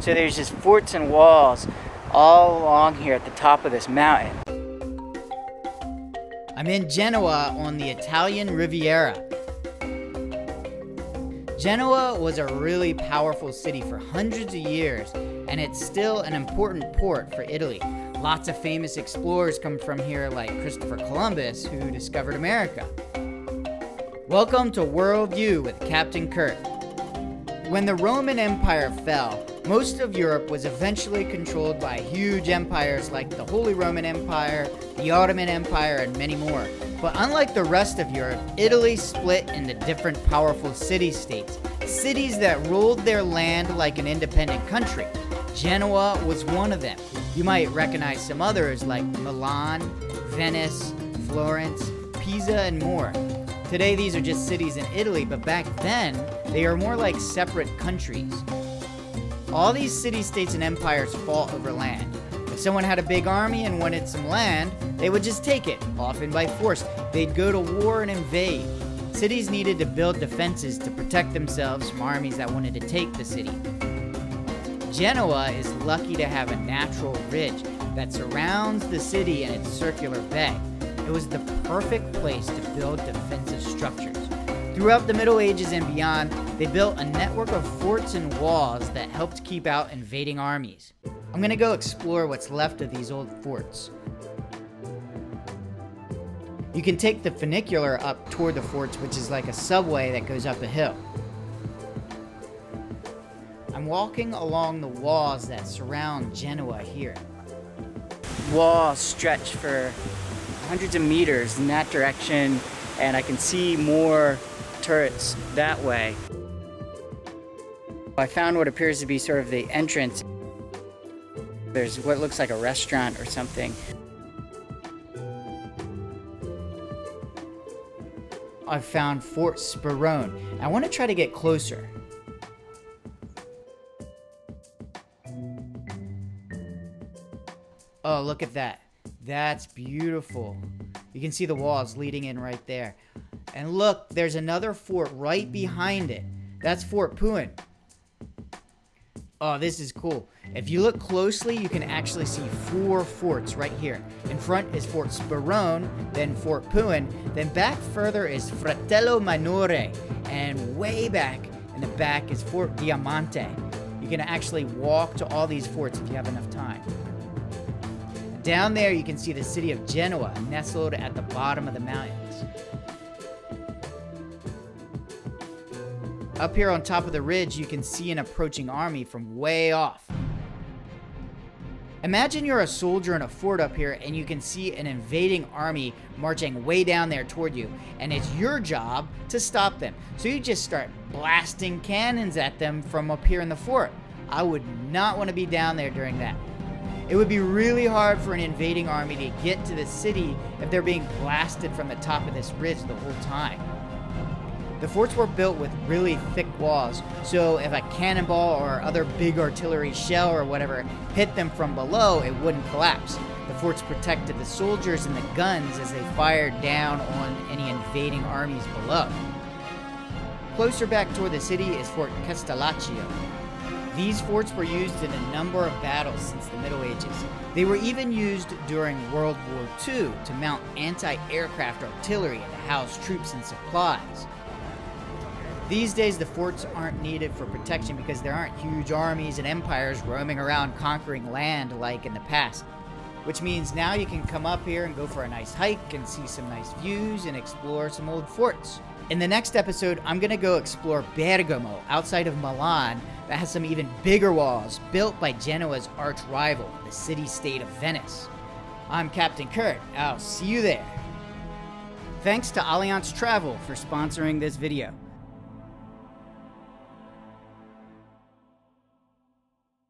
So there's just forts and walls all along here at the top of this mountain. I'm in Genoa on the Italian Riviera. Genoa was a really powerful city for hundreds of years, and it's still an important port for Italy. Lots of famous explorers come from here, like Christopher Columbus, who discovered America. Welcome to Worldview with Captain Kurt. When the Roman Empire fell, most of Europe was eventually controlled by huge empires like the Holy Roman Empire, the Ottoman Empire, and many more. But unlike the rest of Europe, Italy split into different powerful city-states, cities that ruled their land like an independent country. Genoa was one of them. You might recognize some others like Milan, Venice, Florence, Pisa, and more. Today these are just cities in Italy, but back then they are more like separate countries. All these city-states and empires fought over land. If someone had a big army and wanted some land, they would just take it, often by force. They'd go to war and invade. Cities needed to build defenses to protect themselves from armies that wanted to take the city. Genoa is lucky to have a natural ridge that surrounds the city in its circular bay. It was the perfect place to build defensive structures. Throughout the Middle Ages and beyond, they built a network of forts and walls that helped keep out invading armies. I'm gonna go explore what's left of these old forts. You can take the funicular up toward the forts, which is like a subway that goes up a hill. I'm walking along the walls that surround Genoa here. Walls stretch for hundreds of meters in that direction, and I can see more turrets that way. I found what appears to be sort of the entrance. There's what looks like a restaurant or something. I found Fort Sperone. I want to try to get closer. Oh, look at that. That's beautiful. You can see the walls leading in right there. And look, there's another fort right behind it. That's Fort Puen. Oh, this is cool. If you look closely, you can actually see 4 forts right here. In front is Fort Sperone, then Fort Puen, then back further is Fratello Minore, and way back in the back is Fort Diamante. You can actually walk to all these forts if you have enough time. Down there you can see the city of Genoa, nestled at the bottom of the mountains. Up here on top of the ridge, you can see an approaching army from way off. Imagine you're a soldier in a fort up here and you can see an invading army marching way down there toward you, and it's your job to stop them. So you just start blasting cannons at them from up here in the fort. I would not want to be down there during that. It would be really hard for an invading army to get to the city if they're being blasted from the top of this ridge the whole time. The forts were built with really thick walls, so if a cannonball or other big artillery shell or whatever hit them from below, it wouldn't collapse. The forts protected the soldiers and the guns as they fired down on any invading armies below. Closer back toward the city is Fort Castellaccio. These forts were used in a number of battles since the Middle Ages. They were even used during World War II to mount anti-aircraft artillery and to house troops and supplies. These days, the forts aren't needed for protection because there aren't huge armies and empires roaming around conquering land like in the past. Which means now you can come up here and go for a nice hike and see some nice views and explore some old forts. In the next episode, I'm going to go explore Bergamo outside of Milan that has some even bigger walls built by Genoa's arch rival, the city-state of Venice. I'm Captain Kurt. I'll see you there. Thanks to Allianz Travel for sponsoring this video.